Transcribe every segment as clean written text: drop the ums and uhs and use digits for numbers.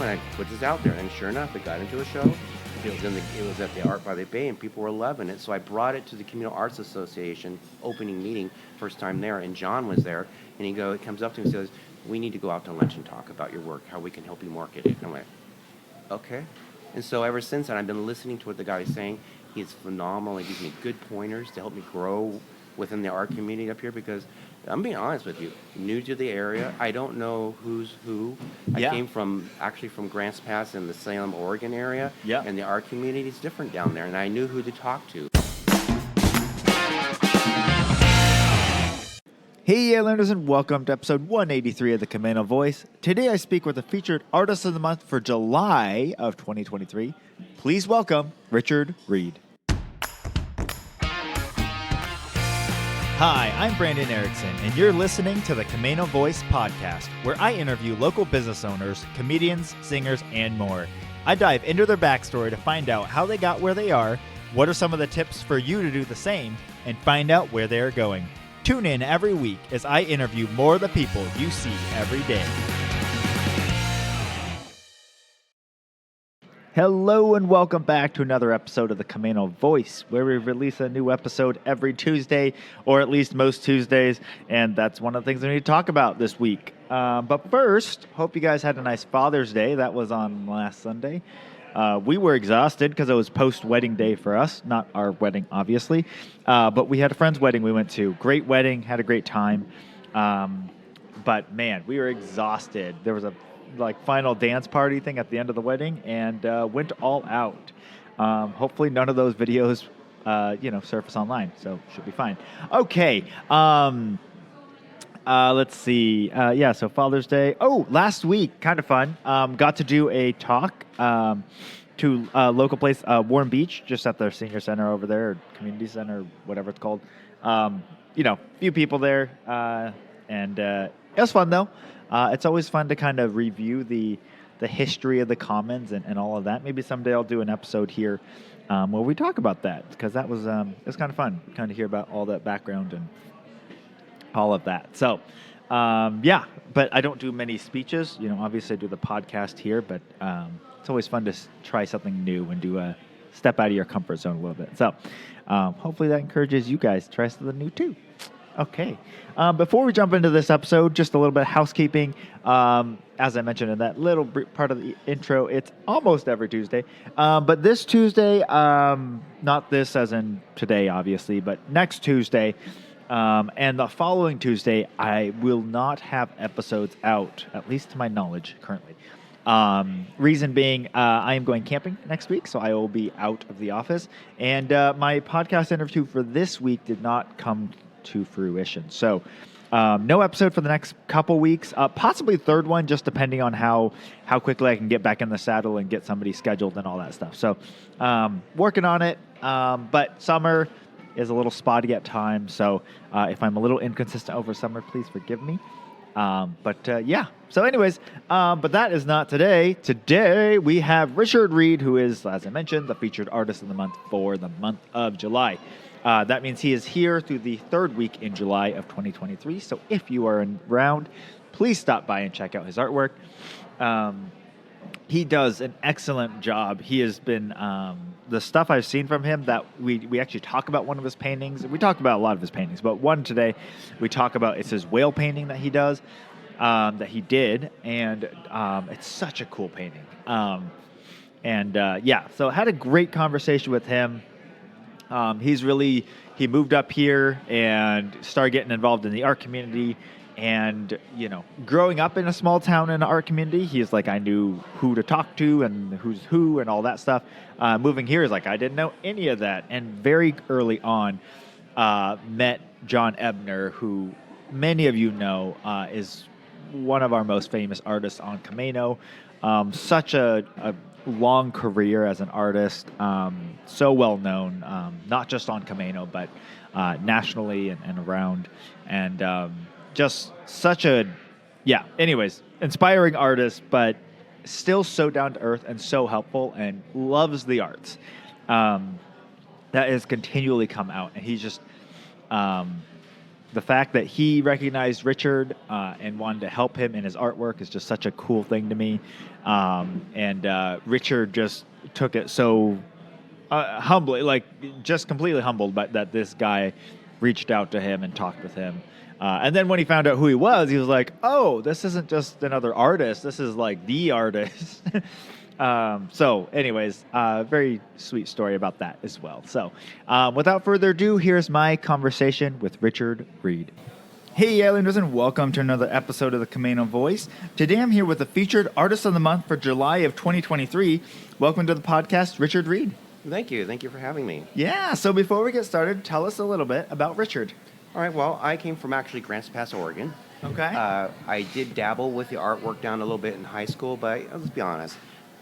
and I put this out there, and sure enough, it got into a show. It was at the Art by the Bay, and people were loving it. So I brought it to the Communal Arts Association opening meeting, first time there, and John was there, and he comes up to me and says, "We need to go out to lunch and talk about your work, how we can help you market it." And I'm like, okay. And so ever since then, I've been listening to what the guy is saying. He's phenomenal. He gives me good pointers to help me grow within the art community up here, because I'm being honest with you, new to the area, I don't know who's who. I came from Grants Pass in the Salem, Oregon area, and the art community is different down there, and I knew who to talk to. Hey, yeah, learners, and welcome to episode 183 of the Camino Voice. Today I speak with the featured artist of the month for July of 2023. Please welcome Richard Reed. Hi, I'm Brandon Erickson, and you're listening to the Camino Voice podcast, where I interview local business owners, comedians, singers, and more. I dive into their backstory to find out how they got where they are, what are some of the tips for you to do the same, and find out where they are going. Tune in every week as I interview more of the people you see every day. Hello and welcome back to another episode of the Camino Voice, where we release a new episode every Tuesday, or at least most Tuesdays, and that's one of the things we need to talk about this week. But first, hope you guys had a nice Father's Day. That was on last Sunday. We were exhausted because it was post-wedding day for us. Not our wedding, obviously. But we had a friend's wedding we went to. Great wedding, had a great time. But, man, we were exhausted. There was a final dance party thing at the end of the wedding, and went all out. Hopefully none of those videos, surface online, so should be fine. Okay. Let's see. So Father's Day. Oh, last week, kind of fun. Got to do a talk to a local place, Warren Beach, just at their senior center over there, or community center, whatever it's called. Few people there, and it was fun though. It's always fun to kind of review the history of the Commons and all of that. Maybe someday I'll do an episode here where we talk about that, because that was it was kind of fun, kind of hear about all that background and all of that. So, but I don't do many speeches. Obviously I do the podcast here, but it's always fun to try something new and do a step out of your comfort zone a little bit. So, hopefully that encourages you guys to try something new too. Okay. Before we jump into this episode, just a little bit of housekeeping. As I mentioned in that little part of the intro, it's almost every Tuesday. But this Tuesday, not this as in today, obviously, but next Tuesday, and the following Tuesday, I will not have episodes out, at least to my knowledge currently. Reason being, I am going camping next week, so I will be out of the office. And my podcast interview for this week did not come to fruition. So no episode for the next couple weeks, possibly third one, just depending on how quickly I can get back in the saddle and get somebody scheduled and all that stuff. So working on it, but summer is a little spotty at times. So if I'm a little inconsistent over summer, please forgive me. So anyways, but that is not today. Today we have Richard Reed, who is, as I mentioned, the featured artist of the month for the month of July. That means he is here through the third week in July of 2023. So if you are around, please stop by and check out his artwork. He does an excellent job. He has been, the stuff I've seen from him, that we actually talk about one of his paintings. We talked about a lot of his paintings, but one today we talk about, it's his whale painting that he does, that he did. And it's such a cool painting. So I had a great conversation with him. He moved up here and started getting involved in the art community, and, growing up in a small town in an art community, he's like, I knew who to talk to and who's who and all that stuff. Moving here is like, I didn't know any of that. And very early on, met John Ebner, who many of you know, is one of our most famous artists on Camino. Such a long career as an artist, so well known, not just on Camino, but nationally and around, and just such inspiring artist, but still so down to earth and so helpful, and loves the arts. That has continually come out, and he's just the fact that he recognized Richard and wanted to help him in his artwork is just such a cool thing to me. And Richard just took it so humbly, like just completely humbled, but that this guy reached out to him and talked with him. And then when he found out who he was like, "Oh, this isn't just another artist. This is like the artist." So, anyways, very sweet story about that as well. So, without further ado, here's my conversation with Richard Reed. Hey, Islanders, and welcome to another episode of the Camino Voice. Today I'm here with the featured Artist of the Month for July of 2023. Welcome to the podcast, Richard Reed. Thank you. Thank you for having me. Yeah, so before we get started, tell us a little bit about Richard. All right, well, I came from actually Grants Pass, Oregon. Okay. I did dabble with the artwork down a little bit in high school, but let's be honest,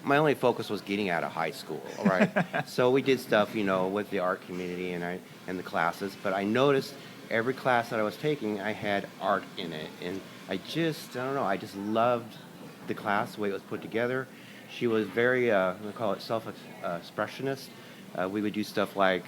my only focus was getting out of high school, all right? So we did stuff, with the art community and the classes, but I noticed every class that I was taking, I had art in it, and I don't know, I just loved the class, the way it was put together. She was very, we call it self-expressionist. We would do stuff like,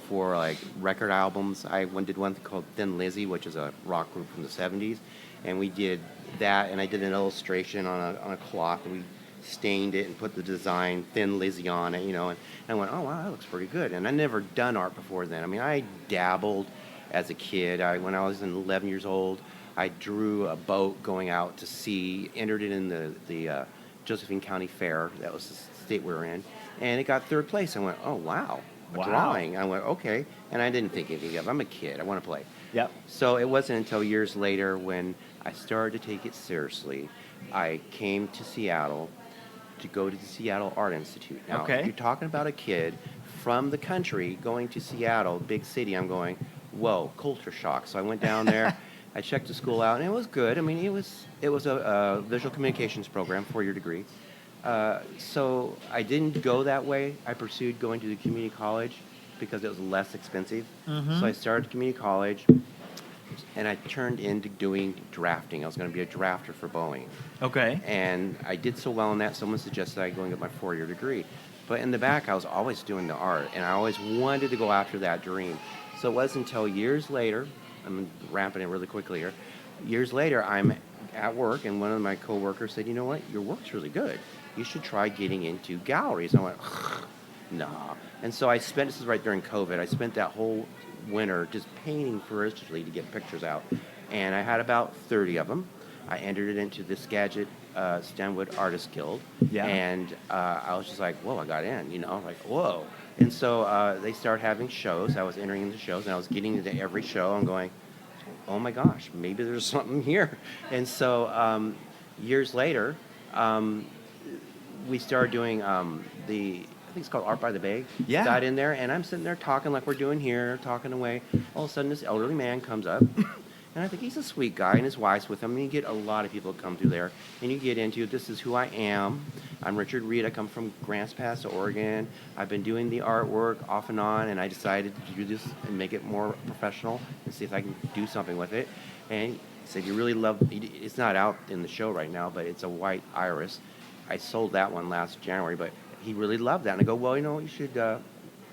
for like record albums. I did one called Thin Lizzy, which is a rock group from the 70s. And we did that, and I did an illustration on a cloth, and we stained it and put the design Thin Lizzy on it, and I went, oh, wow, that looks pretty good. And I'd never done art before then. I mean, I dabbled as a kid. When I was 11 years old, I drew a boat going out to sea, entered it in the Josephine County Fair. That was the state we were in. And it got third place. I went, oh, wow, drawing. I went, okay. And I didn't think anything of it. I'm a kid. I want to play. Yep. So it wasn't until years later when I started to take it seriously, I came to Seattle to go to the Seattle Art Institute. Now, okay. If you're talking about a kid from the country going to Seattle, big city, I'm going, whoa, culture shock. So I went down there. I checked the school out, and it was good. I mean, it was a visual communications program, 4-year degree. So I didn't go that way. I pursued going to the community college because it was less expensive. Mm-hmm. So I started community college, and I turned into doing drafting. I was going to be a drafter for Boeing. Okay. And I did so well in that, someone suggested I go and get my 4-year degree. But in the back, I was always doing the art, and I always wanted to go after that dream. So it wasn't until years later, I'm ramping it really quickly here, years later, I'm at work, and one of my coworkers said, you know what, your work's really good. You should try getting into galleries. And I went, no. And so this is right during COVID, I spent that whole winter just painting ferociously to get pictures out. And I had about 30 of them. I entered it into the Skagit Stanwood Artist Guild. Yeah. And I was just like, whoa, I got in, like, whoa. And so they started having shows. I was entering into shows, and I was getting into every show. I'm going, oh my gosh, maybe there's something here. And so years later, we started doing I think it's called Art by the Bay. Yeah. Got in there, and I'm sitting there talking like we're doing here, talking away. All of a sudden, this elderly man comes up, and I think he's a sweet guy, and his wife's with him. And you get a lot of people that come through there, and you get into, this is who I am. I'm Richard Reed. I come from Grants Pass, Oregon. I've been doing the artwork off and on, and I decided to do this and make it more professional and see if I can do something with it. And he said, you really love, it's not out in the show right now, but it's a white iris. I sold that one last January, but he really loved that. And I go, well, you should,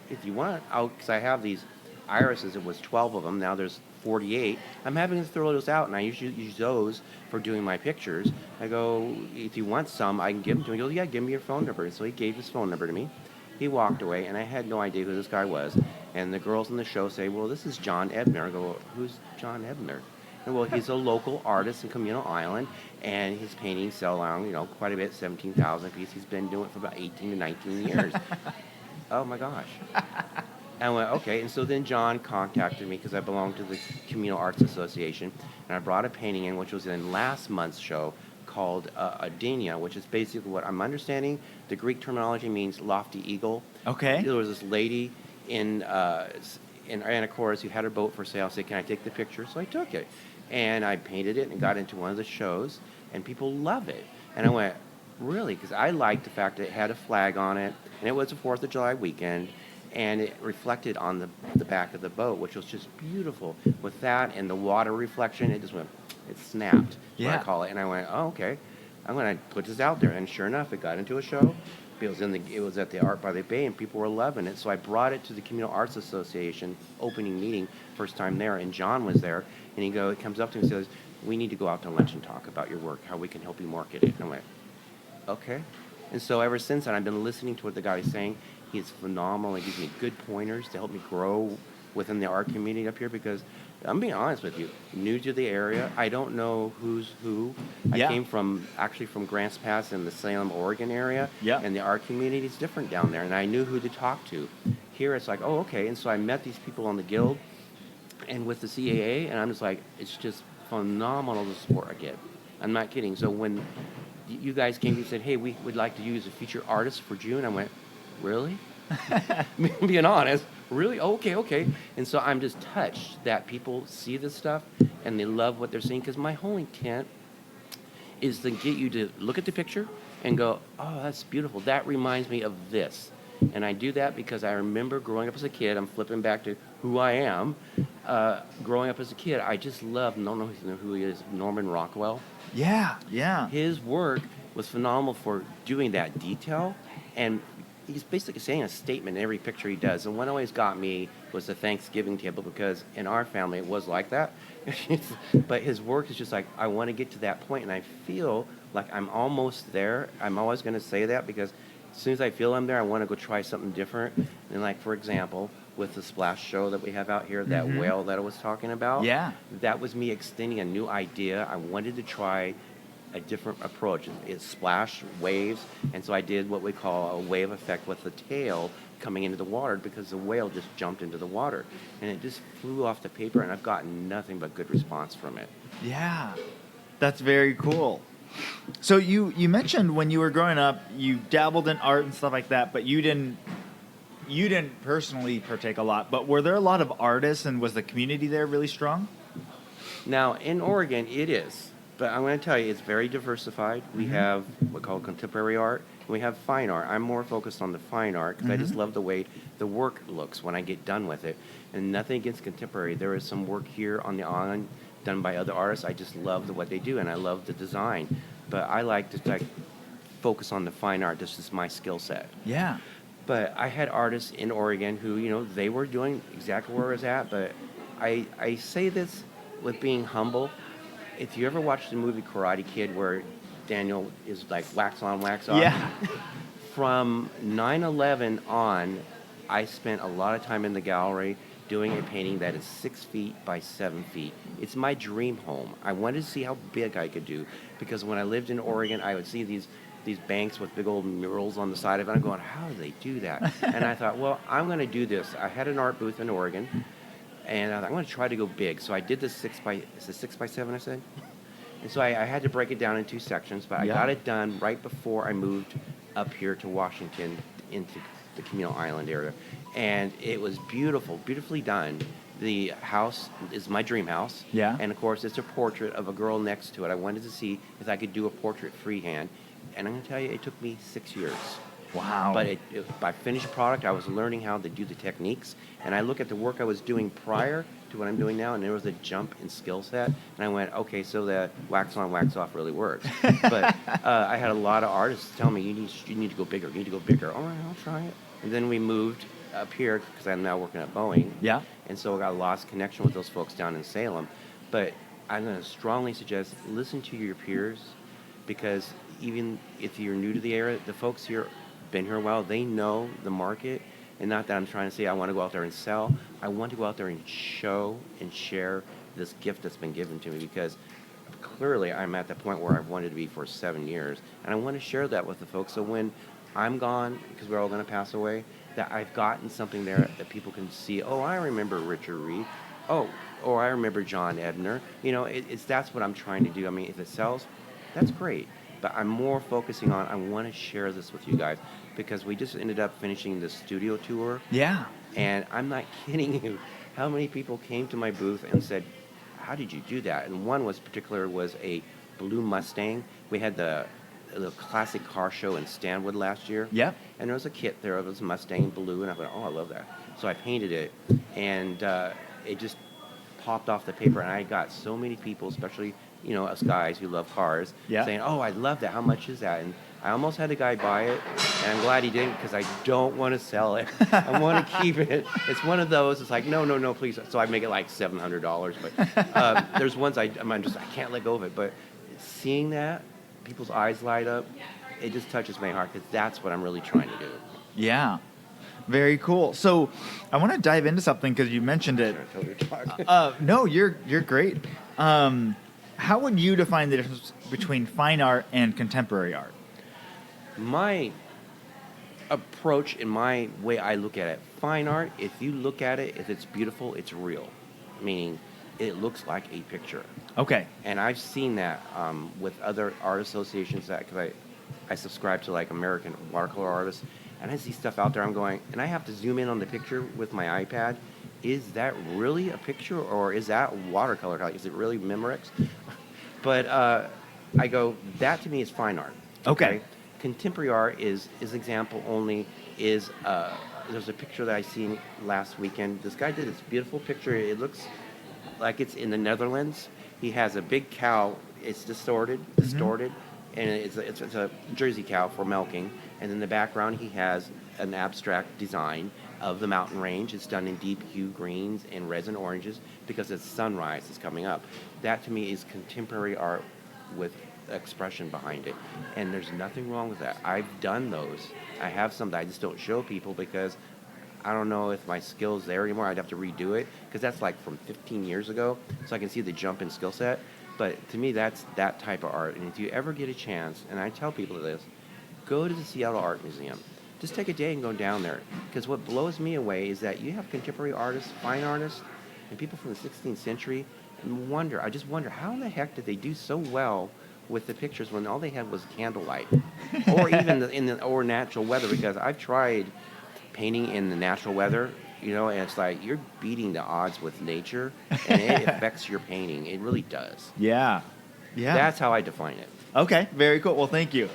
if you want, because I have these irises. It was 12 of them. Now there's 48. I'm having to throw those out, and I usually use those for doing my pictures. I go, if you want some, I can give them to him. He goes, yeah, give me your phone number. And so he gave his phone number to me. He walked away, and I had no idea who this guy was. And the girls in the show say, well, this is John Ebner. I go, well, who's John Ebner? And well, he's a local artist in Camino Island, and his paintings sell around, quite a bit, 17,000 pieces. He's been doing it for about 18 to 19 years. Oh, my gosh. And I went, okay. And so then John contacted me because I belong to the Camino Arts Association, and I brought a painting in, which was in last month's show, called Adenia, which is basically what I'm understanding. The Greek terminology means lofty eagle. Okay. There was this lady in Anacortes who had her boat for sale. I said, can I take the picture? So I took it. And I painted it and got into one of the shows, and people love it. And I went, really? Because I liked the fact that it had a flag on it, and it was a 4th of July weekend, and it reflected on the back of the boat, which was just beautiful. With that and the water reflection, it just went, it snapped, is what I call it. And I went, oh, okay. I'm going to put this out there. And sure enough, it got into a show. It was at the Art by the Bay, and people were loving it. So I brought it to the Communal Arts Association opening meeting, first time there, and John was there. And he comes up to me and says, "We need to go out to lunch and talk about your work, how we can help you market it." And I went, "Okay." And so ever since then, I've been listening to what the guy is saying. He's phenomenal. He gives me good pointers to help me grow within the art community up here, because I'm being honest with you, new to the area, I don't know who's who. I Yeah. came actually from Grants Pass in the Salem, Oregon area, Yeah. and the art community is different down there, and I knew who to talk to. Here it's like, oh, okay, and so I met these people on the guild and with the CAA, and I'm just like, it's just phenomenal the support I get. I'm not kidding. So when you guys came and said, hey, we would like to use a featured artist for June, I went, really? Being honest, really? Okay. And so I'm just touched that people see this stuff and they love what they're seeing, because my whole intent is to get you to look at the picture and go, oh, that's beautiful. That reminds me of this. And I do that because I remember growing up as a kid. I'm flipping back to who I am. Growing up as a kid, I just loved, don't know who he is, Norman Rockwell. Yeah. His work was phenomenal for doing that detail, and he's basically saying a statement in every picture he does. And what always got me was the Thanksgiving table, because in our family it was like that. But his work is just like, I want to get to that point, and I feel like I'm almost there. I'm always going to say that, because as soon as I feel I'm there, I want to go try something different. And like, for example, with the splash show that we have out here, that whale that I was talking about, that was me extending a new idea. I wanted to try a different approach. It's splash waves, and so I did what we call a wave effect with the tail coming into the water, because the whale just jumped into the water, and it just flew off the paper, and I've gotten nothing but good response from it. Yeah. That's very cool. So you mentioned when you were growing up, you dabbled in art and stuff like that, but you didn't personally partake a lot. But were there a lot of artists, and was the community there really strong? Now, in Oregon, it is. But I'm going to tell you, it's very diversified. We have what we call contemporary art, and we have fine art. I'm more focused on the fine art, because I just love the way the work looks when I get done with it. And nothing against contemporary. There is some work here on the island done by other artists. I just love what they do, and I love the design. But I like to focus on the fine art. This is my skill set. Yeah. But I had artists in Oregon who, they were doing exactly where I was at. But I say this with being humble. If you ever watched the movie Karate Kid, where Daniel is like wax on, wax off, Yeah. from 9/11 on, I spent a lot of time in the gallery doing a painting that is 6 feet by 7 feet. It's my dream home. I wanted to see how big I could do, because when I lived in Oregon, I would see these banks with big old murals on the side of it. I'm going, how do they do that? And I thought, well, I'm going to do this. I had an art booth in Oregon, and I thought, I'm going to try to go big. So I did this 6 by 7, I said? And so I had to break it down in 2 sections, but I got it done right before I moved up here to Washington into the communal island area. And it was beautiful, beautifully done. The house is my dream house. Yeah. And of course, it's a portrait of a girl next to it. I wanted to see if I could do a portrait freehand. And I'm going to tell you, it took me 6 years. Wow. But by finished product, I was learning how to do the techniques. And I look at the work I was doing prior to what I'm doing now, and there was a jump in skill set. And I went, okay, so the wax on, wax off really works. But I had a lot of artists tell me, you need to go bigger, you need to go bigger. All right, I'll try it. And then we moved up here, because I'm now working at Boeing. Yeah. And so I got lost connection with those folks down in Salem. But I'm going to strongly suggest, listen to your peers, because even if you're new to the area, the folks here been here a while, they know the market. And not that I'm trying to say I want to go out there and sell. I want to go out there and show and share this gift that's been given to me, because clearly I'm at the point where I've wanted to be for 7 years. And I want to share that with the folks. So when I'm gone, because we're all going to pass away, that I've gotten something there that people can see. Oh, I remember Richard Reed. Oh, or I remember John Ebner. That's what I'm trying to do. I mean, if it sells, that's great. But I'm more focusing on, I want to share this with you guys, because we just ended up finishing the studio tour. Yeah. And I'm not kidding you, how many people came to my booth and said, how did you do that? And one was a blue Mustang. We had the classic car show in Stanwood last year. Yep. And there was a kit there of this Mustang blue, and I thought, oh, I love that. So I painted it, and it just popped off the paper, and I got so many people, especially us guys who love cars, Yeah. saying, "Oh, I love that. How much is that?" And I almost had a guy buy it, and I'm glad he didn't because I don't want to sell it. I want to keep it. It's one of those. It's like, no, no, no, please. So I make it like $700. But there's ones I can't let go of it. But seeing that, people's eyes light up, it just touches my heart because that's what I'm really trying to do. Yeah. Very cool. So I want to dive into something because you mentioned it. Sorry, I told you to talk. No, you're great. How would you define the difference between fine art and contemporary art? My approach and my way I look at it, fine art, if you look at it, if it's beautiful, it's real. Meaning, it looks like a picture. Okay. And I've seen that with other art associations because I subscribe to like American watercolor artists, and I see stuff out there. I'm going, and I have to zoom in on the picture with my iPad. Is that really a picture, or is that watercolor? Is it really Memorex? But I go, that to me is fine art. Okay. Contemporary art is example only. There's a picture that I seen last weekend. This guy did this beautiful picture. It looks like it's in the Netherlands. He has a big cow. It's distorted, and it's a Jersey cow for milking. And in the background, he has an abstract design of the mountain range. It's done in deep hue greens and reds and oranges because it's sunrise is coming up. That to me is contemporary art with expression behind it, and there's nothing wrong with that. I've done those. I have some that I just don't show people because I don't know if my skill's there anymore. I'd have to redo it because that's like from 15 years ago, so I can see the jump in skill set. But to me, that's that type of art. And if you ever get a chance, and I tell people this, go to the Seattle Art Museum. Just take a day and go down there, because what blows me away is that you have contemporary artists, fine artists, and people from the 16th century, and I just wonder how in the heck did they do so well with the pictures when all they had was candlelight, or even or natural weather. Because I've tried painting in the natural weather, and it's like you're beating the odds with nature, and it affects your painting. It really does. Yeah. That's how I define it. Okay, very cool. Well, thank you.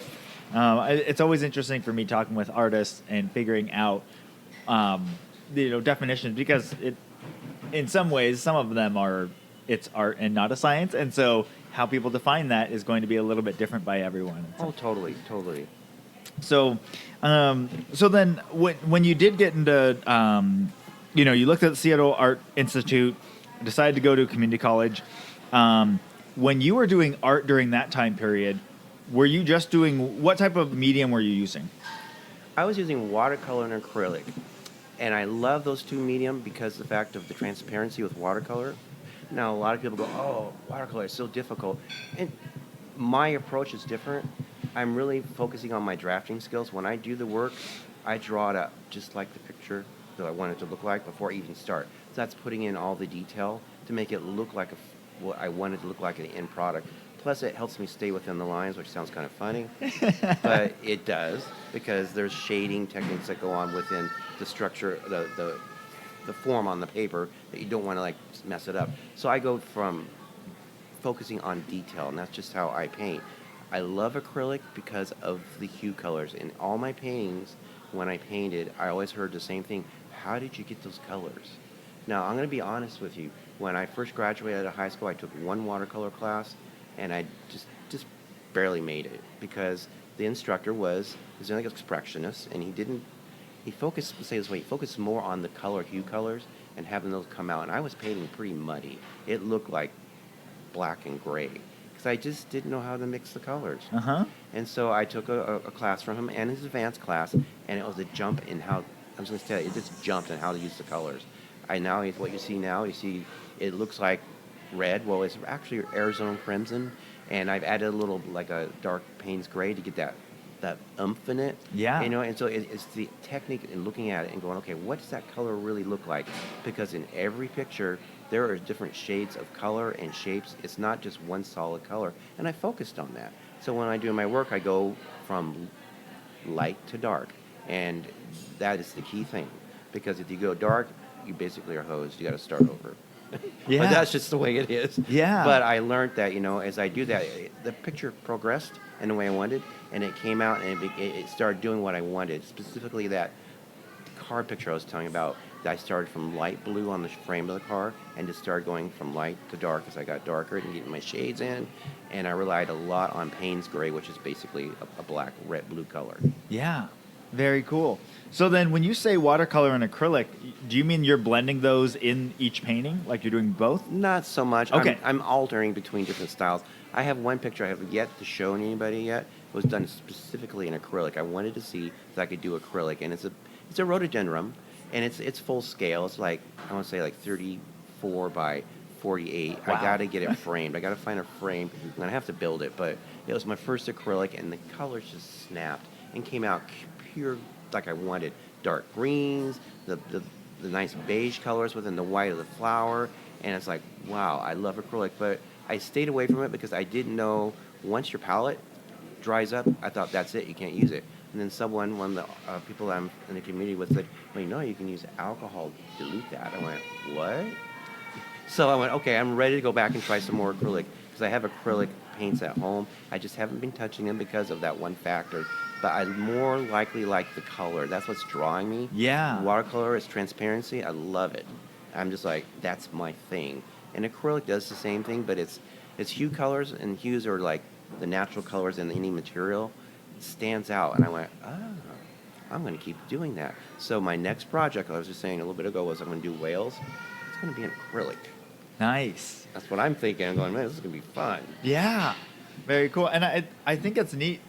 It's always interesting for me talking with artists and figuring out, definitions, because in some ways, some of them it's art and not a science, and so how people define that is going to be a little bit different by everyone. Oh, totally. So, so then when you did get into, you looked at the Seattle Art Institute, decided to go to community college. When you were doing art during that time period, were you just doing, what type of medium were you using? I was using watercolor and acrylic, and I love those two medium because the fact of the transparency with watercolor. Now, a lot of people go, "Oh, watercolor is so difficult," and my approach is different. I'm really focusing on my drafting skills. When I do the work, I draw it up just like the picture that I want it to look like before I even start. So that's putting in all the detail to make it look like what I want it to look like in the end product. Plus, it helps me stay within the lines, which sounds kind of funny, but it does, because there's shading techniques that go on within the structure, the form on the paper that you don't want to mess it up. So I go from focusing on detail, and that's just how I paint. I love acrylic because of the hue colors. In all my paintings, when I painted, I always heard the same thing: how did you get those colors? Now, I'm going to be honest with you. When I first graduated out of high school, I took one watercolor class, and I just barely made it because the instructor was like an expressionist, and he focused, let's say this way, he focused more on the hue colors and having those come out. And I was painting pretty muddy. It looked like black and gray because I just didn't know how to mix the colors. And so I took a class from him and his advanced class, and it was a jump in how, I'm just going to tell you, it just jumped in how to use the colors. What you see now, it looks like red. Well, it's actually Arizona crimson, and I've added a little, like a dark Payne's gray to get that oomph in it. Yeah. And so it's the technique in looking at it and going, okay, what does that color really look like? Because in every picture, there are different shades of color and shapes. It's not just one solid color, and I focused on that. So when I do my work, I go from light to dark, and that is the key thing. Because if you go dark, you basically are hosed. You got to start over. Yeah. But that's just the way it is. Yeah. But I learned that, as I do that, the picture progressed in the way I wanted, and it came out, and it started doing what I wanted. Specifically, that card picture I was telling you about, I started from light blue on the frame of the car and just started going from light to dark as I got darker and getting my shades in. And I relied a lot on Payne's gray, which is basically a black, red, blue color. Yeah. Very cool. So then when you say watercolor and acrylic, do you mean you're blending those in each painting? Like you're doing both? Not so much. Okay. I'm altering between different styles. I have one picture I have yet to show anybody yet. It was done specifically in acrylic. I wanted to see if I could do acrylic, and it's a rhododendron, and it's full scale. It's like I want to say like 34 by 48. Wow. I got to get it framed. I got to find a frame. I'm gonna have to build it, but it was my first acrylic, and the colors just snapped and came out pure like I wanted. Dark greens, the nice beige colors within the white of the flower, and it's like, wow, I love acrylic, but I stayed away from it because I didn't know once your palette dries up, I thought that's it, you can't use it. And then one of the people that I'm in the community with said, well, you can use alcohol to dilute that. I went, what? So I went, okay, I'm ready to go back and try some more acrylic because I have acrylic paints at home. I just haven't been touching them because of that one factor. But I more likely like the color. That's what's drawing me. Yeah. Watercolor is transparency. I love it. I'm just like, that's my thing. And acrylic does the same thing, but it's hue colors, and hues are like the natural colors in any material. It stands out. And I went, I'm going to keep doing that. So my next project, I was just saying a little bit ago, was I'm going to do whales. It's going to be an acrylic. Nice. That's what I'm thinking. I'm going, man, this is going to be fun. Yeah. Very cool. And I think it's neat.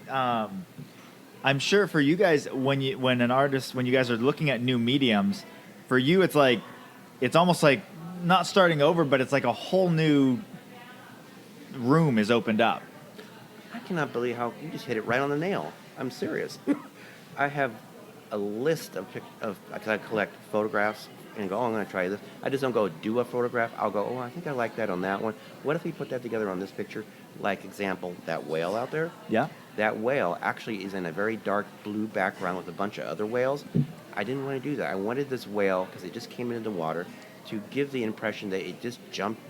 I'm sure for you guys, when you guys are looking at new mediums, for you, it's almost like not starting over, but it's like a whole new room is opened up. I cannot believe how you just hit it right on the nail. I'm serious. I have a list because I collect photographs and go, I'm going to try this. I just don't go do a photograph. I'll go, I think I like that on that one. What if we put that together on this picture? Like example, that whale out there. Yeah. That whale actually is in a very dark blue background with a bunch of other whales. I didn't want to do that. I wanted this whale, because it just came into the water, to give the impression that it just jumped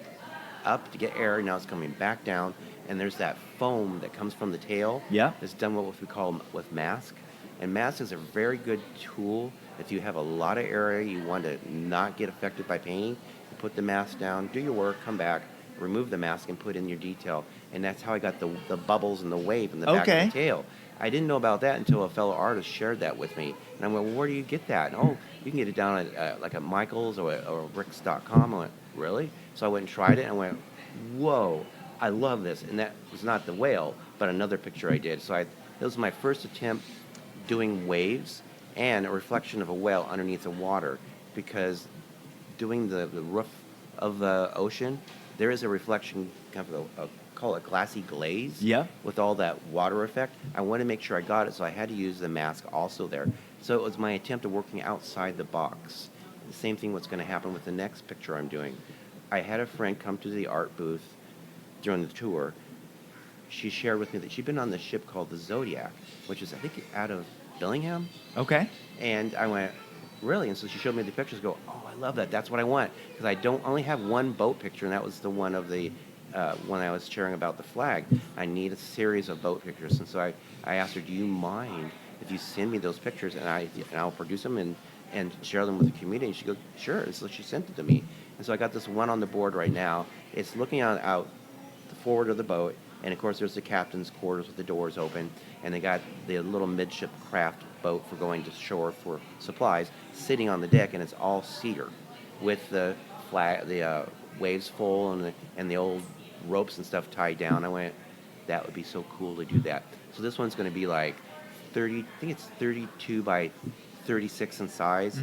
up to get air, now it's coming back down, and there's that foam that comes from the tail. Yeah. It's done what we call with mask. And mask is a very good tool if you have a lot of area you want to not get affected by painting. You put the mask down, do your work, come back, remove the mask, and put in your detail. And that's how I got the bubbles and the wave in the back of the tail. I didn't know about that until a fellow artist shared that with me. And I went, well, where do you get that? And, you can get it down at like at Michael's or Rick's.com. I went, really? So I went and tried it, and I went, whoa, I love this. And that was not the whale, but another picture I did. So that was my first attempt doing waves and a reflection of a whale underneath the water, because doing the roof of the ocean, there is a reflection, kind of call it glassy glaze. Yeah. With all that water effect. I wanted to make sure I got it, so I had to use the mask also there. So it was my attempt at working outside the box. The same thing what's going to happen with the next picture I'm doing. I had a friend come to the art booth during the tour. She shared with me that she'd been on the ship called the Zodiac, which is, I think, out of Billingham. Okay. And I went, really? And so she showed me the pictures. Go, I love that. That's what I want. Because I don't only have one boat picture, and that was the one of the when I was sharing about the flag. I need a series of boat pictures. And so I asked her, do you mind if you send me those pictures, and I'll produce them and share them with the community? And she goes, sure. And so she sent it to me. And so I got this one on the board right now. It's looking out the forward of the boat. And, of course, there's the captain's quarters with the doors open. And they got the little midship craft boat for going to shore for supplies sitting on the deck. And it's all cedar with the flag, the waves full and the old ropes and stuff tied down. I went, that would be so cool to do that. So this one's going to be like 30, I think it's 32 by 36 in size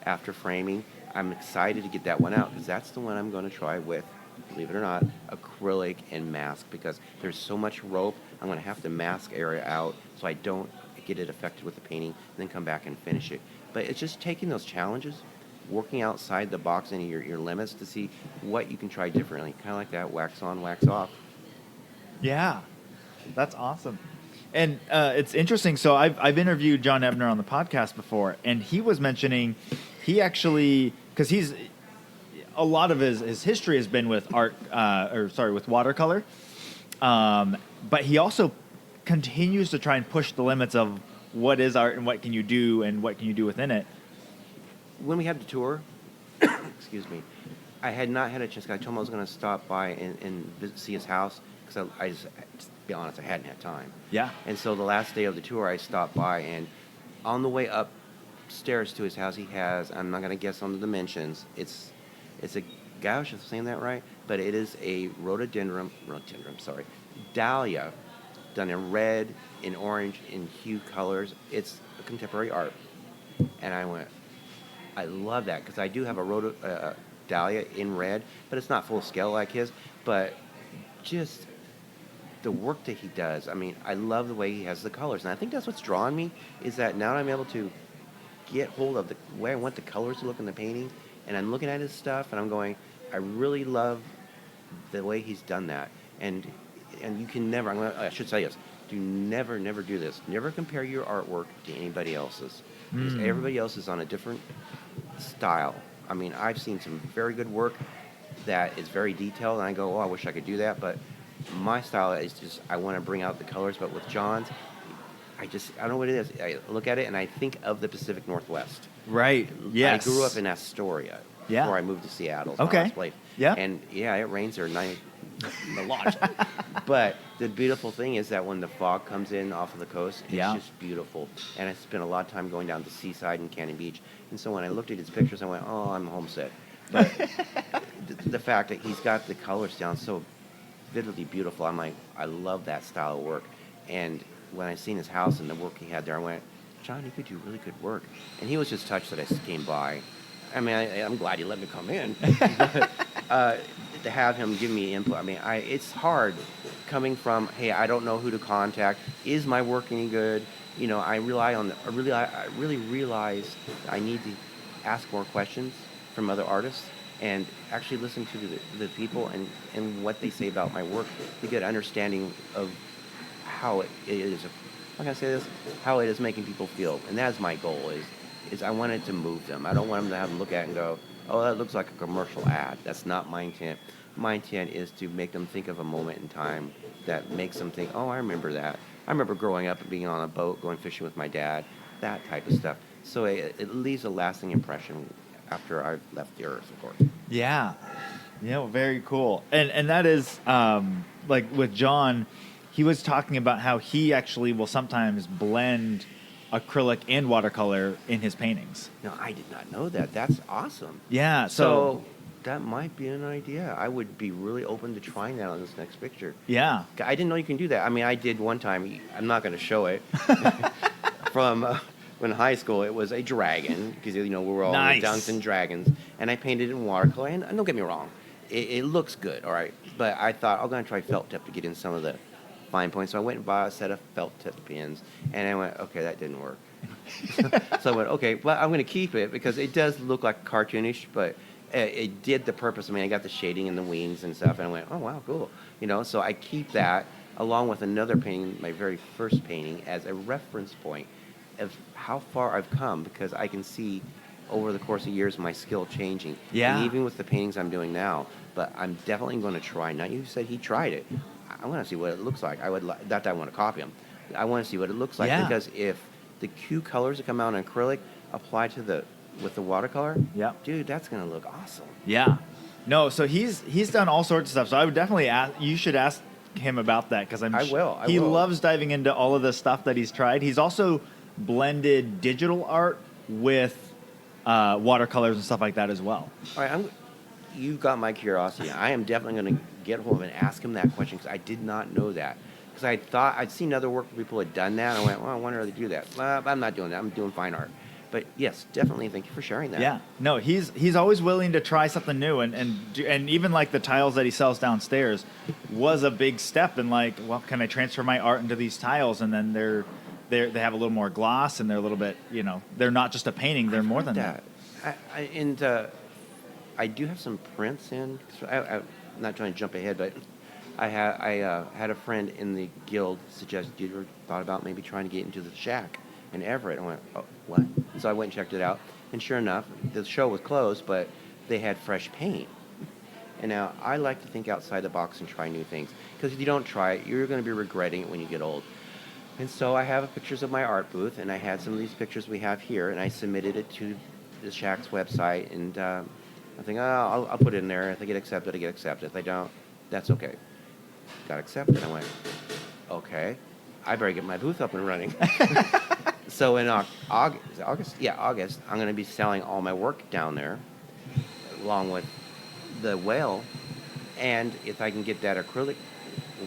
after framing. I'm excited to get that one out because that's the one I'm going to try with, believe it or not, acrylic and mask, because there's so much rope. I'm going to have to mask area out so I don't get it affected with the painting and then come back and finish it. But it's just taking those challenges, working outside the box and your limits to see what you can try differently. Kind of like that wax on, wax off. Yeah, that's awesome. And it's interesting. So I've interviewed John Ebner on the podcast before, and he was mentioning he actually, because a lot of his history has been with with watercolor. But he also continues to try and push the limits of what is art and what can you do and what can you do within it. when we had the tour, excuse me, I had not had a chance. I told him I was going to stop by and see his house because I just, to be honest, I hadn't had time. Yeah. And so the last day of the tour, I stopped by, and on the way upstairs to his house, he has, I'm not going to guess on the dimensions, it's a gosh, if I'm saying that right, but it is a dahlia done in red, in orange, in hue colors. It's a contemporary art. And I went, I love that because I do have a dahlia in red, but it's not full scale like his. But just the work that he does, I mean, I love the way he has the colors. And I think that's what's drawing me, is that now I'm able to get hold of the way I want the colors to look in the painting. And I'm looking at his stuff, and I'm going, I really love the way he's done that. And you can never, I should say this, never do this. Never compare your artwork to anybody else's. Because everybody else is on a different style. I mean, I've seen some very good work that is very detailed, and I go, oh, I wish I could do that. But my style is just, I want to bring out the colors. But with John's, I don't know what it is. I look at it, and I think of the Pacific Northwest. Right, yes. I grew up in Astoria before I moved to Seattle. Okay. My last place. Yeah. And, yeah, it rains there a lot. But the beautiful thing is that when the fog comes in off of the coast, it's just beautiful. And I spent a lot of time going down to the seaside in Cannon Beach. And so when I looked at his pictures, I went, oh, I'm homesick. But the fact that he's got the colors down so vividly beautiful, I'm like, I love that style of work. And when I seen his house and the work he had there, I went, John, you could do really good work. And he was just touched that I came by. I mean, I'm glad he let me come in. To have him give me input, I mean, it's hard coming from, hey, I don't know who to contact. Is my work any good? You know, I really realize I need to ask more questions from other artists and actually listen to the people and what they say about my work to get an understanding of how it is. How can I say this? How it is making people feel, and that's my goal. Is I want it to move them. I don't want them to have them look at it and go, oh, that looks like a commercial ad. That's not my intent. My intent is to make them think of a moment in time that makes them think, oh, I remember that. I remember growing up and being on a boat, going fishing with my dad, that type of stuff. So it leaves a lasting impression after I've left the earth, of course. Yeah. Yeah, very cool. And that is, like with John, he was talking about how he actually will sometimes blend acrylic and watercolor in his paintings. No, I did not know that. That's awesome. Yeah, So that might be an idea. I would be really open to trying that on this next picture. yeah. I didn't know you can do that. I mean, I did one time. I'm not going to show it. From when in high school, it was a dragon, because, you know, we were all Nice. Dunks and Dragons, and I painted it in watercolor. And don't get me wrong, it looks good, all right? But I thought, I'm going to try felt tip to get in some of the fine points. So I went and bought a set of felt tip pins, and I went, okay, that didn't work. So I went, okay, well, I'm going to keep it because it does look like cartoonish, but it did the purpose. I mean, I got the shading and the wings and stuff, and I went, oh, wow, cool. You know, so I keep that along with another painting, my very first painting, as a reference point of how far I've come, because I can see over the course of years my skill changing. Yeah. And even with the paintings I'm doing now, but I'm definitely going to try. Now, you said he tried it. I want to see what it looks like. I want to copy him. I want to see what it looks like, because if the Q colors that come out in acrylic apply to with the watercolor, dude, that's going to look awesome. Yeah. No, so he's done all sorts of stuff. So I would definitely you should ask him about that, because I will. He loves diving into all of the stuff that he's tried. He's also blended digital art with watercolors and stuff like that as well. All right, you've got my curiosity. I am definitely going to get hold of him and ask him that question, because I did not know that. Because I thought I'd seen other work where people had done that, and I went, well, I wonder how they do that. Well, I'm not doing that. I'm doing fine art. But yes, definitely. Thank you for sharing that. Yeah. No, he's always willing to try something new, and even like the tiles that he sells downstairs was a big step in, like, well, can I transfer my art into these tiles? And then they have a little more gloss, and they're a little bit, you know, they're not just a painting, they're more than that. I do have some prints in. So I'm not trying to jump ahead, but I had a friend in the guild suggest, you ever thought about maybe trying to get into the shack in Everett? I went, oh, what? So I went and checked it out, and sure enough, the show was closed, but they had fresh paint. And now I like to think outside the box and try new things, because if you don't try it, you're going to be regretting it when you get old. And so I have pictures of my art booth, and I had some of these pictures we have here, and I submitted it to the Shack's website, and I think, oh, I'll put it in there. If they get accepted, I get accepted. If they don't, that's okay. Got accepted. I went, okay, I better get my booth up and running. So in August, I'm going to be selling all my work down there, along with the whale. And if I can get that acrylic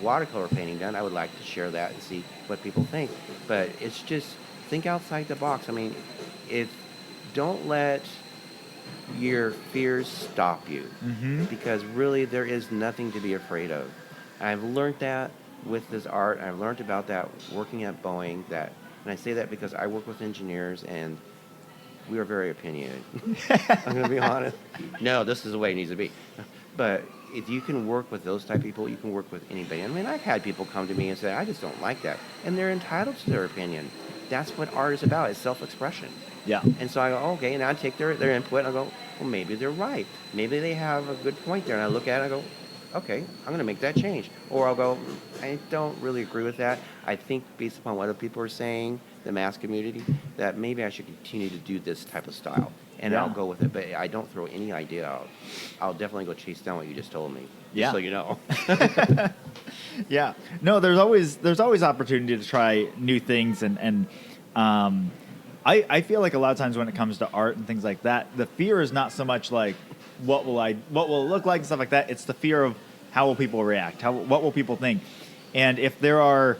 watercolor painting done, I would like to share that and see what people think. But it's just think outside the box. I mean, don't let your fears stop you, because really there is nothing to be afraid of. I've learned that with this art. I've learned about that working at Boeing. And I say that because I work with engineers, and we are very opinionated. I'm going to be honest. No, this is the way it needs to be. But if you can work with those type of people, you can work with anybody. I mean, I've had people come to me and say, I just don't like that. And they're entitled to their opinion. That's what art is about, is self-expression. Yeah. And so I go, okay, and I take their input, and I go, well, maybe they're right. Maybe they have a good point there. And I look at it and I go, okay, I'm going to make that change. Or I'll go, I don't really agree with that. I think based upon what other people are saying, the mass community, that maybe I should continue to do this type of style. And I'll go with it. But I don't throw any idea out. I'll definitely go chase down what you just told me. Yeah. Just so you know. Yeah. No, there's always opportunity to try new things, and I feel like a lot of times when it comes to art and things like that, the fear is not so much like what will it look like and stuff like that. It's the fear of how will people react, what will people think, and if there are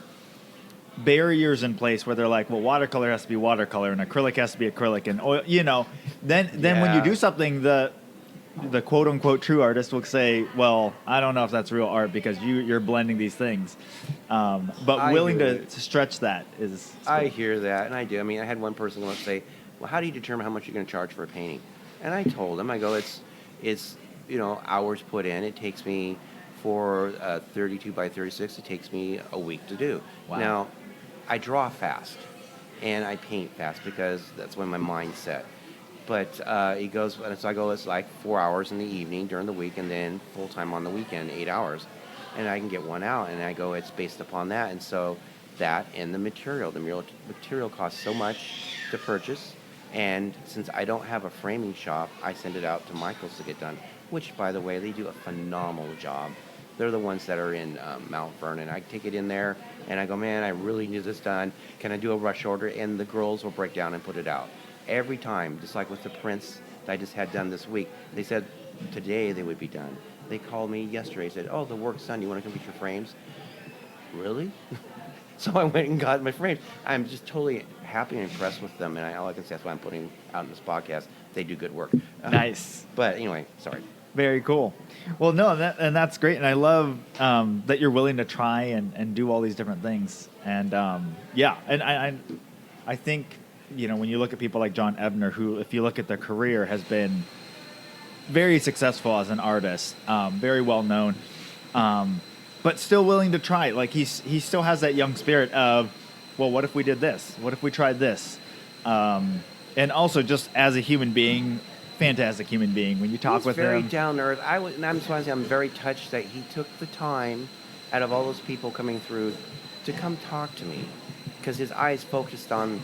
barriers in place where they're like, well, watercolor has to be watercolor and acrylic has to be acrylic, and oil, then when you do something, the quote unquote true artist will say, well, I don't know if that's real art because you're blending these things. But willing to stretch that is cool. I hear that, and I do. I mean, I had one person once say, well, how do you determine how much you're going to charge for a painting? And I told him, I go, it's hours put in. It takes me for 32 by 36, it takes me a week to do. Wow. Now, I draw fast, and I paint fast because that's when my mind's set. But he goes, and so I go, it's like 4 hours in the evening during the week, and then full time on the weekend, 8 hours. And I can get one out, and I go, it's based upon that. And so that and the material costs so much to purchase. And since I don't have a framing shop, I send it out to Michael's to get done, which, by the way, they do a phenomenal job. They're the ones that are in Mount Vernon. I take it in there, and I go, man, I really need this done. Can I do a rush order? And the girls will break down and put it out. Every time, just like with the prints that I just had done this week, they said today they would be done. They called me yesterday, said, oh, the work's done. You want to come get your frames? Really? So I went and got my frames. I'm just totally happy and impressed with them, and all I can say, that's why I'm putting out in this podcast. They do good work. Nice. But anyway, sorry. Very cool. Well, no, that's great, and I love that you're willing to try and do all these different things. And and I think when you look at people like John Ebner, who, if you look at their career, has been very successful as an artist, very well known, but still willing to try. Like he still has that young spirit of, well, what if we did this? What if we tried this? And also just as a human being. Fantastic human being. When you talk with him, very down to earth. I'm very touched that he took the time out of all those people coming through to come talk to me, because his eyes focused on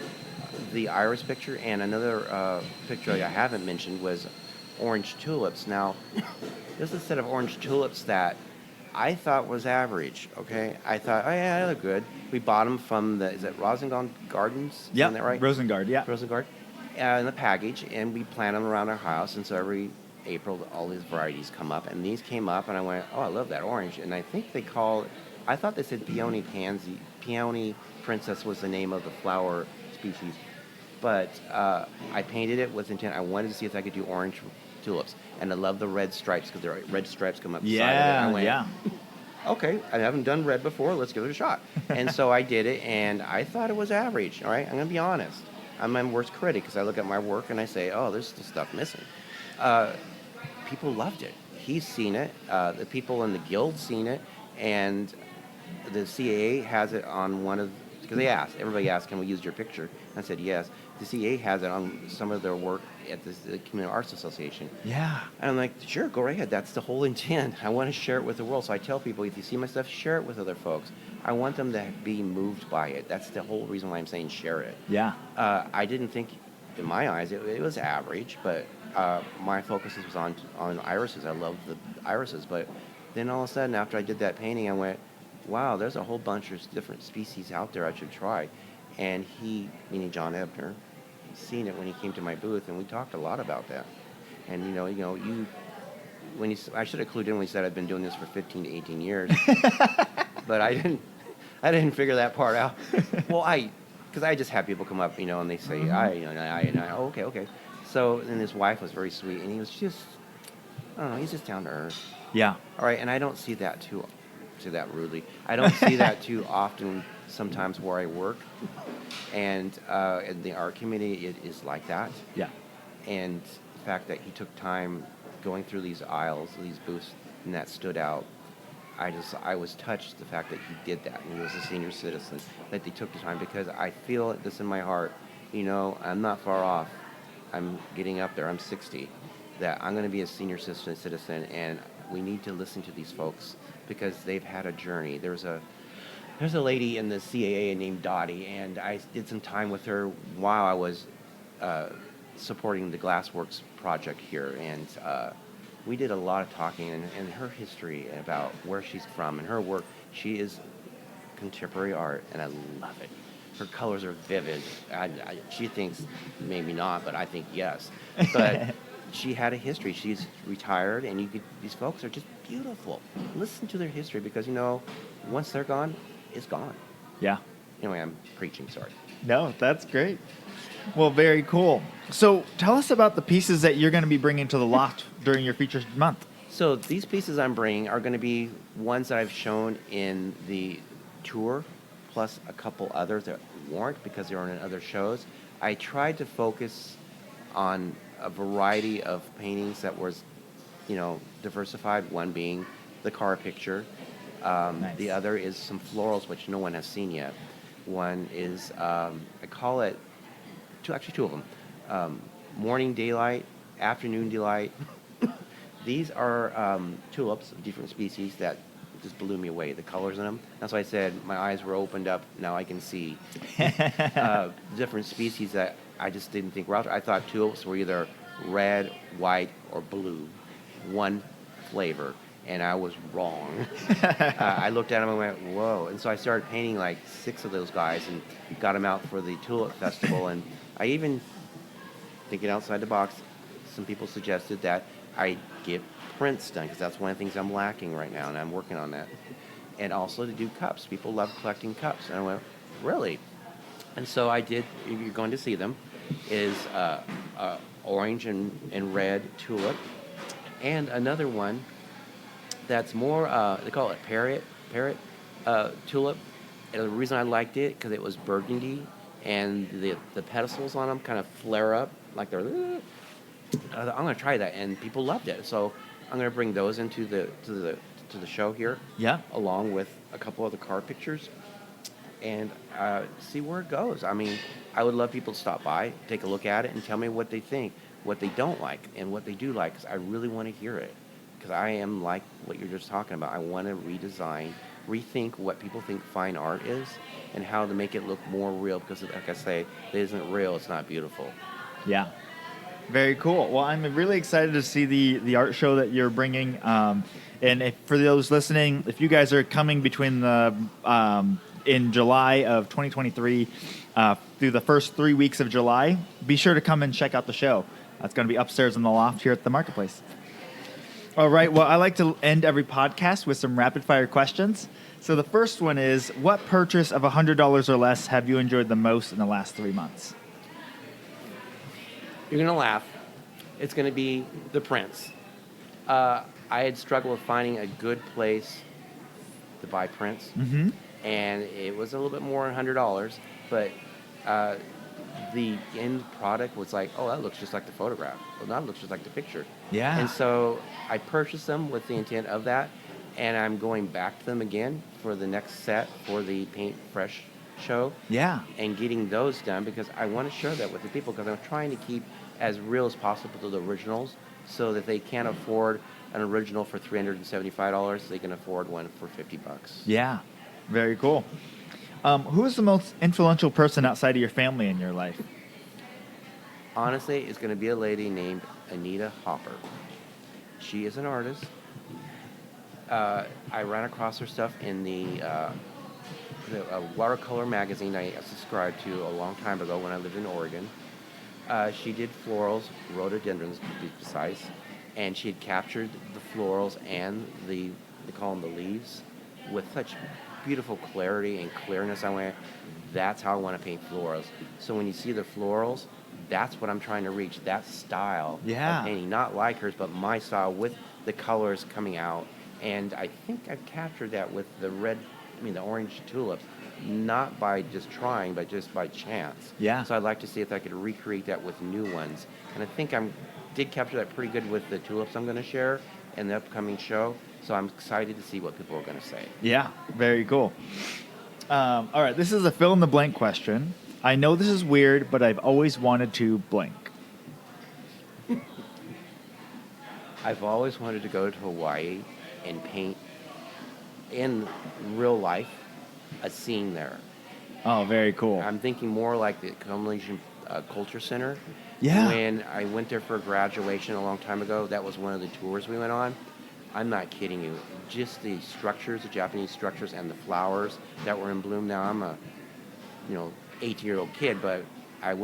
the iris picture, and another picture I haven't mentioned was orange tulips. Now, this is a set of orange tulips that I thought was average. Okay, I thought, oh yeah, they look good. We bought them from is it Rosengard Gardens? Yeah, isn't that right? Rosengard, yeah. Rosengard. In the package, and we plant them around our house, and so every April all these varieties come up, and these came up, and I went, oh, I love that orange. And I think I thought they said peony pansy. Peony princess was the name of the flower species, but I painted it with intent. I wanted to see if I could do orange tulips, and I love the red stripes, because the red stripes come up the side of it. I went, okay, I haven't done red before, let's give it a shot. And so I did it, and I thought it was average. All right, I'm gonna be honest. I'm my worst critic, because I look at my work and I say, oh, there's still stuff missing. People loved it. He's seen it. The people in the guild seen it. And the CAA has it on one of, because everybody asked, can we use your picture? And I said, yes. The CAA has it on some of their work at the Community Arts Association. Yeah. And I'm like, sure, go right ahead. That's the whole intent. I want to share it with the world. So I tell people, if you see my stuff, share it with other folks. I want them to be moved by it. That's the whole reason why I'm saying share it. Yeah. I didn't think in my eyes, it was average, but my focus was on irises. I love the irises, but then all of a sudden, after I did that painting, I went, wow, there's a whole bunch of different species out there I should try. And he, meaning John Ebner, seen it when he came to my booth, and we talked a lot about that. And I should have clued in when he said I've been doing this for 15 to 18 years, but I didn't figure that part out. Well, because I just have people come up, and they say, oh, okay. So, and his wife was very sweet, and he was just, I don't know, he's just down to earth. Yeah. All right, and I don't see that say that rudely. I don't see that too often sometimes where I work, and in the art community, it is like that. Yeah. And the fact that he took time going through these aisles, these booths, and that stood out. I was touched the fact that he did that, and he was a senior citizen, that they took the time, because I feel this in my heart, I'm not far off. I'm getting up there. I'm 60. That I'm going to be a senior citizen, and we need to listen to these folks because they've had a journey. There's a lady in the CAA named Dottie, and I did some time with her while I was supporting the Glassworks project here, and we did a lot of talking, and her history about where she's from and her work. She is contemporary art, and I love it. Her colors are vivid. She thinks maybe not, but I think yes. But she had a history. She's retired, and these folks are just beautiful. Listen to their history, because once they're gone, it's gone. Yeah. Anyway, I'm preaching. Sorry. No, that's great. Well, very cool. So tell us about the pieces that you're going to be bringing to the Loft during your features month. So these pieces I'm bringing are going to be ones that I've shown in the tour, plus a couple others that weren't because they were in other shows. I tried to focus on a variety of paintings that was, diversified, one being the car picture. Nice. The other is some florals, which no one has seen yet. One is, I call it, two of them. Morning daylight, afternoon delight. These are tulips of different species that just blew me away, the colors in them. That's why I said my eyes were opened up. Now I can see different species that I just didn't think were out there. I thought tulips were either red, white, or blue, one flavor, and I was wrong. I looked at them and went, whoa. And so I started painting like 6 of those guys and got them out for the Tulip Festival. And I even, thinking outside the box, some people suggested that I get prints done, because that's one of the things I'm lacking right now, and I'm working on that. And also to do cups. People love collecting cups. And I went, really? And so I did, you're going to see them, is orange and red tulip. And another one that's more, they call it parrot tulip. And the reason I liked it, because it was burgundy, and the pedestals on them kind of flare up, like they're, I'm going to try that, and people loved it. So I'm going to bring those into the show here, Yeah. along with a couple of the car pictures, and see where it goes. I mean, I would love people to stop by, take a look at it, and tell me what they think, what they don't like, and what they do like, because I really want to hear it. Because I am like what you're just talking about. I want to rethink what people think fine art is, and how to make it look more real, because like I say, if it isn't real, it's not beautiful. Yeah. Very cool. Well, I'm really excited to see the art show that you're bringing. And for those listening, if you guys are coming between in July of 2023 through the first 3 weeks of July, be sure to come and check out the show. It's going to be upstairs in the Loft here at the Marketplace. All right. Well, I like to end every podcast with some rapid fire questions. So the first one is, what purchase of $100 or less have you enjoyed the most in the last 3 months? You're going to laugh. It's going to be the prints. I had struggled with finding a good place to buy prints, and it was a little bit more than $100, but the end product was like, oh, that looks just like the photograph. Well, that looks just like the picture. Yeah. And so I purchased them with the intent of that, and I'm going back to them again for the next set for the Paint Fresh show. Yeah. And getting those done, because I want to share that with the people, because I'm trying to keep as real as possible to the originals, so that they can't afford an original for $375, they can afford one for $50. Yeah. Very cool. Who is the most influential person outside of your family in your life? Honestly, it's going to be a lady named Anita Hopper. She is an artist. I ran across her stuff in the watercolor magazine I subscribed to a long time ago when I lived in Oregon. She did florals, rhododendrons to be precise, and she had captured the florals and they call them the leaves, with such beautiful clarity and clearness. I went, that's how I want to paint florals. So when you see the florals, that's what I'm trying to reach, that style of painting. Not like hers, but my style with the colors coming out. And I think I've captured that with the orange tulips, not by just trying, but just by chance. Yeah. So I'd like to see if I could recreate that with new ones. And I think did capture that pretty good with the tulips I'm going to share in the upcoming show. So I'm excited to see what people are going to say. Yeah, very cool. All right, this is a fill in the blank question. I know this is weird, but I've always wanted to blank. I've always wanted to go to Hawaii and paint in real life a scene there. Oh, very cool. I'm thinking more like the Coalition Culture Center. Yeah. When I went there for graduation a long time ago, that was one of the tours we went on. I'm not kidding you. Just the structures, the Japanese structures, and the flowers that were in bloom. Now I'm a, 18-year-old kid, but I'm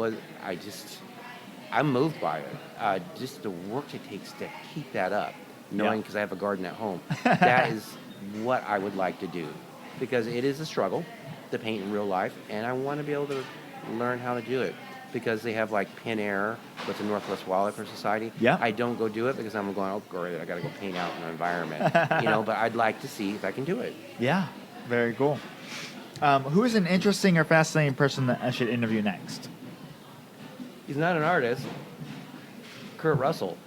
moved by it. Just the work it takes to keep that up, knowing because I have a garden at home. That is what I would like to do, because it is a struggle to paint in real life, and I want to be able to learn how to do it, because they have like Pin Air with the Northwest Wildlife Society. Yeah. I don't go do it because I'm going, oh great, I got to go paint out in the environment, but I'd like to see if I can do it. Yeah, very cool. Who is an interesting or fascinating person that I should interview next? He's not an artist. Kurt Russell.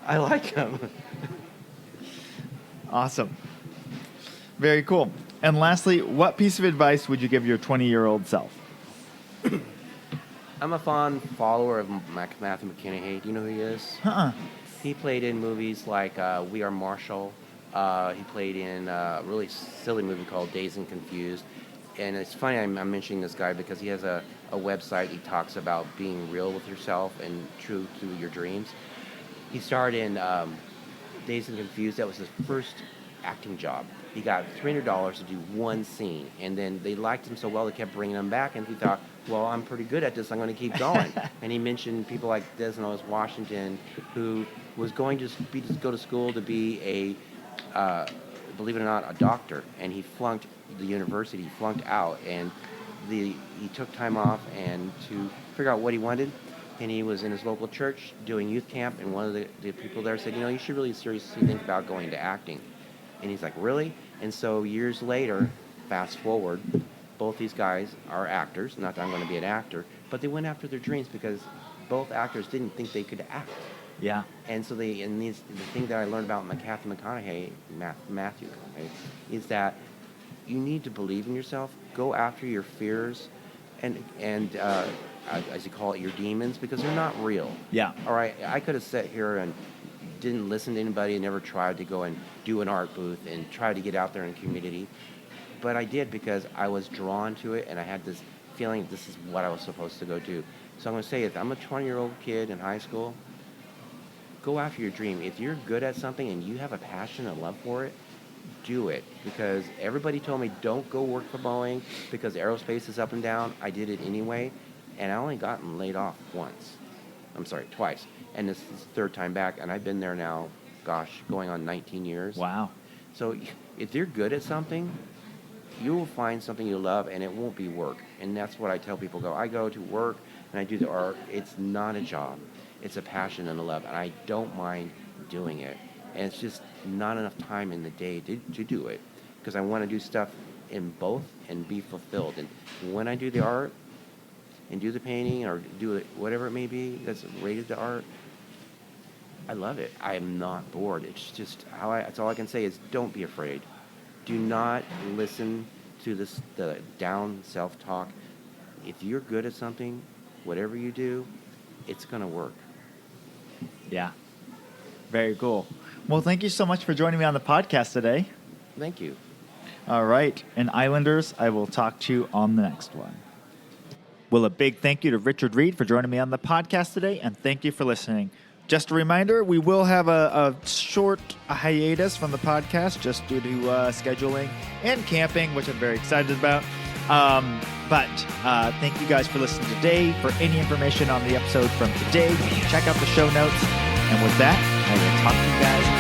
I like him. Awesome. Very cool. And lastly, what piece of advice would you give your 20-year-old self? I'm a fond follower of Matthew McConaughey. Do you know who he is? He played in movies like We Are Marshall. He played in a really silly movie called Dazed and Confused. And it's funny I'm mentioning this guy because he has a website. He talks about being real with yourself and true to your dreams. He starred in Dazed and Confused. That was his first acting job. He got $300 to do one scene, and then they liked him so well they kept bringing him back, and he thought, well, I'm pretty good at this, I'm going to keep going. And he mentioned people like Denzel Washington, who was going to go to school to be believe it or not, a doctor, and he flunked the university, he flunked out, and he took time off and to figure out what he wanted. And he was in his local church doing youth camp, and one of the people there said, you should really seriously think about going to acting. And he's like, really? And so years later, fast forward, both these guys are actors. Not that I'm going to be an actor, but they went after their dreams because both actors didn't think they could act. Yeah. And so the thing that I learned about Matthew McConaughey is that you need to believe in yourself, go after your fears, and as you call it, your demons, because they're not real. Yeah. All right, I could have sat here and didn't listen to anybody and never tried to go and do an art booth and try to get out there in the community. But I did because I was drawn to it and I had this feeling this is what I was supposed to go do. So I'm going to say, if I'm a 20-year-old kid in high school, go after your dream. If you're good at something and you have a passion and love for it, do it. Because everybody told me don't go work for Boeing because aerospace is up and down. I did it anyway, and I only gotten laid off twice. And this is the third time back, and I've been there now, going on 19 years. Wow. So if you're good at something, you will find something you love, and it won't be work. And that's what I tell people. I go to work, and I do the art. It's not a job. It's a passion and a love, and I don't mind doing it. And it's just not enough time in the day to do it, because I want to do stuff in both and be fulfilled. And when I do the art and do the painting or do it, whatever it may be that's related to art, I love it. I am not bored. It's just that's all I can say is don't be afraid. Do not listen to the down self-talk. If you're good at something, whatever you do, it's going to work. Yeah. Very cool. Well, thank you so much for joining me on the podcast today. Thank you. All right. And Islanders, I will talk to you on the next one. Well, a big thank you to Richard Reed for joining me on the podcast today, and thank you for listening. Just a reminder, we will have a short hiatus from the podcast just due to scheduling and camping, which I'm very excited about. But thank you guys for listening today. For any information on the episode from today, you can check out the show notes. And with that, I will talk to you guys